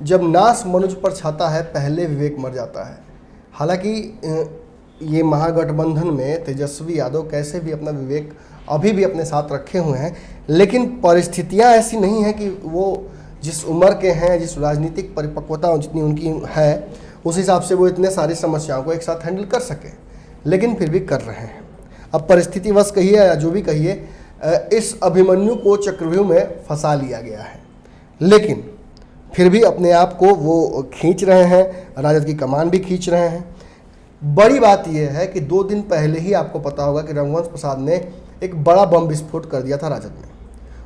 जब नाश मनुज पर छाता है पहले विवेक मर जाता है। हालांकि ये महागठबंधन में तेजस्वी यादव कैसे भी अपना विवेक अभी भी अपने साथ रखे हुए हैं, लेकिन परिस्थितियां ऐसी नहीं हैं कि वो जिस उम्र के हैं, जिस राजनीतिक परिपक्वता जितनी उनकी है, उस हिसाब से वो इतने सारी समस्याओं को एक साथ हैंडल कर सकें, लेकिन फिर भी कर रहे हैं। अब परिस्थितिवश कहिए या जो भी कहिए, इस अभिमन्यु को चक्रव्यूह में फंसा लिया गया है, लेकिन फिर भी अपने आप को वो खींच रहे हैं, राजद की कमान भी खींच रहे हैं। बड़ी बात यह है कि 2 दिन पहले ही आपको पता होगा कि रघुवंश प्रसाद ने एक बड़ा बम विस्फोट कर दिया था राजद में।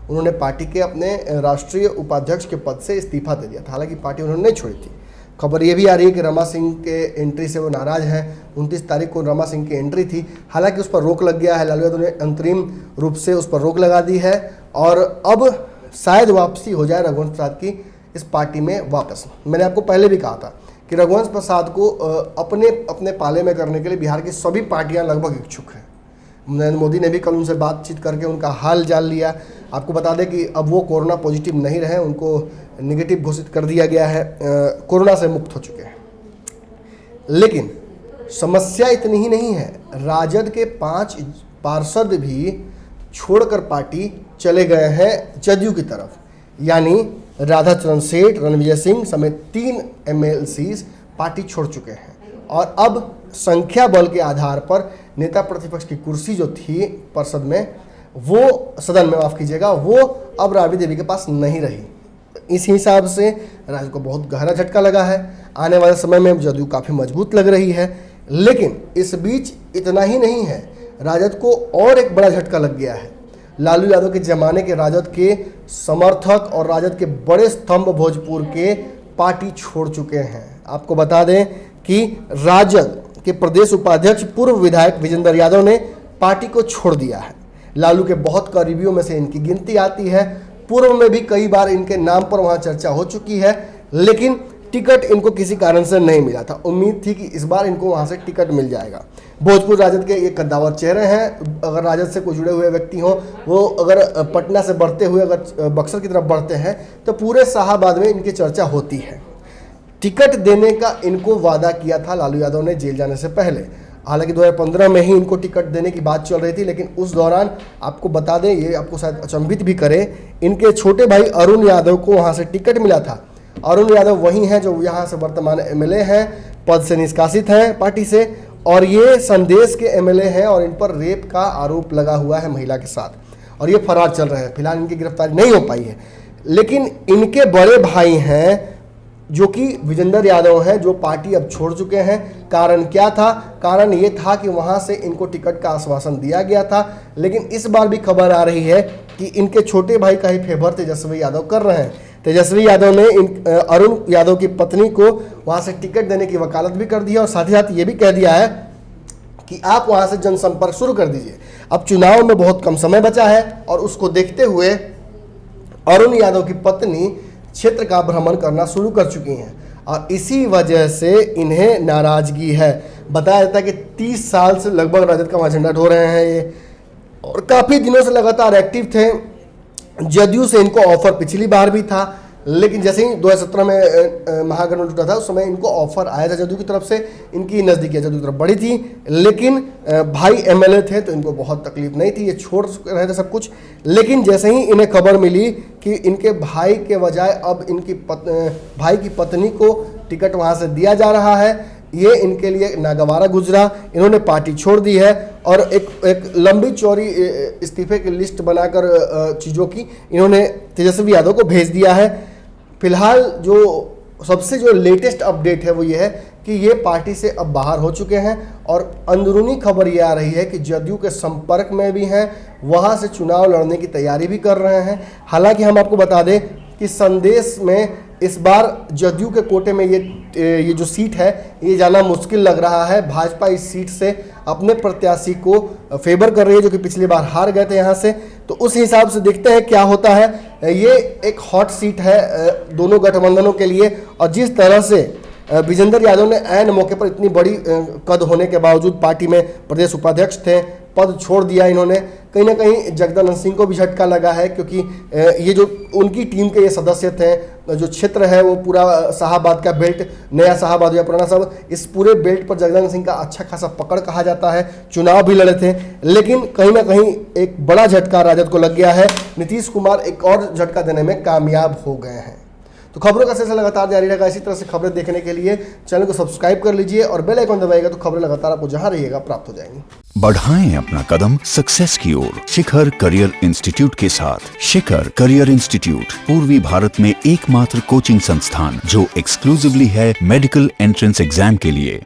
उन्होंने पार्टी के अपने राष्ट्रीय उपाध्यक्ष के पद से इस्तीफा दे दिया था। हालांकि पार्टी उन्होंने नहीं छोड़ी थी। खबर ये भी आ रही है कि रमा सिंह के एंट्री से वो नाराज़ हैं। 29 तारीख को रमा सिंह की एंट्री थी, हालांकि उस पर रोक लग गया है। लालू यादव ने अंतरिम रूप से उस पर रोक लगा दी है और अब शायद वापसी हो जाए रघुवंश प्रसाद की इस पार्टी में वापस। मैंने आपको पहले भी कहा था कि रघुवंश प्रसाद को अपने पाले में करने के लिए बिहार की सभी पार्टियां लगभग इच्छुक हैं। नरेंद्र मोदी ने भी कल उनसे बातचीत करके उनका हाल जान लिया। आपको बता दें कि अब वो कोरोना पॉजिटिव नहीं रहे, उनको नेगेटिव घोषित कर दिया गया है, कोरोना से मुक्त हो चुके हैं। लेकिन समस्या इतनी ही नहीं है, राजद के 5 पार्षद भी छोड़कर पार्टी चले गए हैं जदयू की तरफ। यानी राधाचरण सेठ, रणविजय सिंह समेत 3 MLCs पार्टी छोड़ चुके हैं और अब संख्या बल के आधार पर नेता प्रतिपक्ष की कुर्सी जो थी परिषद में, वो सदन में माफ कीजिएगा, वो अब राबड़ी देवी के पास नहीं रही। इस हिसाब से राजद को बहुत गहरा झटका लगा है। आने वाले समय में जदयू काफ़ी मजबूत लग रही है। लेकिन इस बीच इतना ही नहीं है, राजद को और एक बड़ा झटका लग गया है। लालू यादव के ज़माने के राजद के समर्थक और राजद के बड़े स्तंभ भोजपुर के पार्टी छोड़ चुके हैं। आपको बता दें कि राजद के प्रदेश उपाध्यक्ष पूर्व विधायक विजेंद्र यादव ने पार्टी को छोड़ दिया है। लालू के बहुत करीबियों में से इनकी गिनती आती है। पूर्व में भी कई बार इनके नाम पर वहां चर्चा हो चुकी है, लेकिन टिकट इनको किसी कारण से नहीं मिला था। उम्मीद थी कि इस बार इनको वहां से टिकट मिल जाएगा। भोजपुर राजद के ये कद्दावर चेहरे हैं। अगर राजद से कोई जुड़े हुए व्यक्ति हों, वो अगर पटना से बढ़ते हुए अगर बक्सर की तरफ बढ़ते हैं तो पूरे शाहाबाद में इनकी चर्चा होती है। टिकट देने का इनको वादा किया था लालू यादव ने जेल जाने से पहले। हालांकि 2015 में ही इनको टिकट देने की बात चल रही थी, लेकिन उस दौरान आपको बता दें, ये आपको शायद अचंभित भी करे, इनके छोटे भाई अरुण यादव को वहां से टिकट मिला था। अरुण यादव वही हैं जो यहाँ से वर्तमान MLA हैं, पद से निष्कासित हैं पार्टी से, और ये संदेश के MLA हैं और इन पर रेप का आरोप लगा हुआ है महिला के साथ, और ये फरार चल रहे हैं। फिलहाल इनकी गिरफ्तारी नहीं हो पाई है। लेकिन इनके बड़े भाई हैं जो कि विजेंद्र यादव हैं, जो पार्टी अब छोड़ चुके हैं। कारण क्या था? कारण ये था कि वहां से इनको टिकट का आश्वासन दिया गया था, लेकिन इस बार भी खबर आ रही है कि इनके छोटे भाई का ही फेवर तेजस्वी यादव कर रहे हैं। तेजस्वी यादव ने अरुण यादव की पत्नी को वहां से टिकट देने की वकालत भी कर दी है और साथ ही साथ ये भी कह दिया है कि आप वहां से जनसंपर्क शुरू कर दीजिए। अब चुनाव में बहुत कम समय बचा है और उसको देखते हुए अरुण यादव की पत्नी क्षेत्र का भ्रमण करना शुरू कर चुकी हैं और इसी वजह से इन्हें नाराजगी है। बताया जाता है कि 30 साल से लगभग राजद का झंडा ढो रहे हैं ये, और काफ़ी दिनों से लगातार एक्टिव थे। जदयू से इनको ऑफर पिछली बार भी था, लेकिन जैसे ही 2017 में महागठबंधन टूटा था, उस समय इनको ऑफर आया था जदयू की तरफ से। इनकी नज़दीकियाँ जदयू की तरफ बड़ी थी, लेकिन भाई MLA थे तो इनको बहुत तकलीफ नहीं थी, ये छोड़ रहे थे सब कुछ। लेकिन जैसे ही इन्हें खबर मिली कि इनके भाई के बजाय अब इनकी भाई की पत्नी को टिकट वहाँ से दिया जा रहा है, ये इनके लिए नागवारा गुजरा। इन्होंने पार्टी छोड़ दी है और एक लंबी चौड़ी इस्तीफे की लिस्ट बनाकर चीज़ों की इन्होंने तेजस्वी यादव को भेज दिया है। फिलहाल जो लेटेस्ट अपडेट है वो ये है कि ये पार्टी से अब बाहर हो चुके हैं और अंदरूनी खबर ये आ रही है कि जदयू के संपर्क में भी हैं, वहाँ से चुनाव लड़ने की तैयारी भी कर रहे हैं। हालांकि हम आपको बता दें कि संदेश में इस बार जदयू के कोटे में ये जो सीट है ये जाना मुश्किल लग रहा है। भाजपा इस सीट से अपने प्रत्याशी को फेवर कर रही है, जो कि पिछली बार हार गए थे यहाँ से। तो उस हिसाब से देखते हैं क्या होता है। ये एक हॉट सीट है दोनों गठबंधनों के लिए, और जिस तरह से विजेंद्र यादव ने ऐन मौके पर इतनी बड़ी कद होने के बावजूद पार्टी में प्रदेश उपाध्यक्ष थे, पद छोड़ दिया इन्होंने। कहीं ना कहीं जगदानंद सिंह को भी झटका लगा है, क्योंकि ये जो उनकी टीम के ये सदस्य थे, जो क्षेत्र है वो पूरा शाहाबाद का बेल्ट, नया शाहाबाद या पुराना सब, इस पूरे बेल्ट पर जगदानंद सिंह का अच्छा खासा पकड़ कहा जाता है। चुनाव भी लड़े थे, लेकिन कहीं ना कहीं एक बड़ा झटका राजद को लग गया है। नीतीश कुमार एक और झटका देने में कामयाब हो गए हैं। तो खबरों का सिलसिला लगातार जारी रहेगा। इसी तरह से खबरें देखने के लिए चैनल को सब्सक्राइब कर लीजिए और बेल आइकन दबाइएगा, तो खबरें लगातार आपको जहां रहिएगा प्राप्त हो जाएंगी। बढ़ाएं अपना कदम सक्सेस की ओर शिखर करियर इंस्टीट्यूट के साथ। शिखर करियर इंस्टीट्यूट पूर्वी भारत में एकमात्र कोचिंग संस्थान जो एक्सक्लूसिवली है मेडिकल एंट्रेंस एग्जाम के लिए।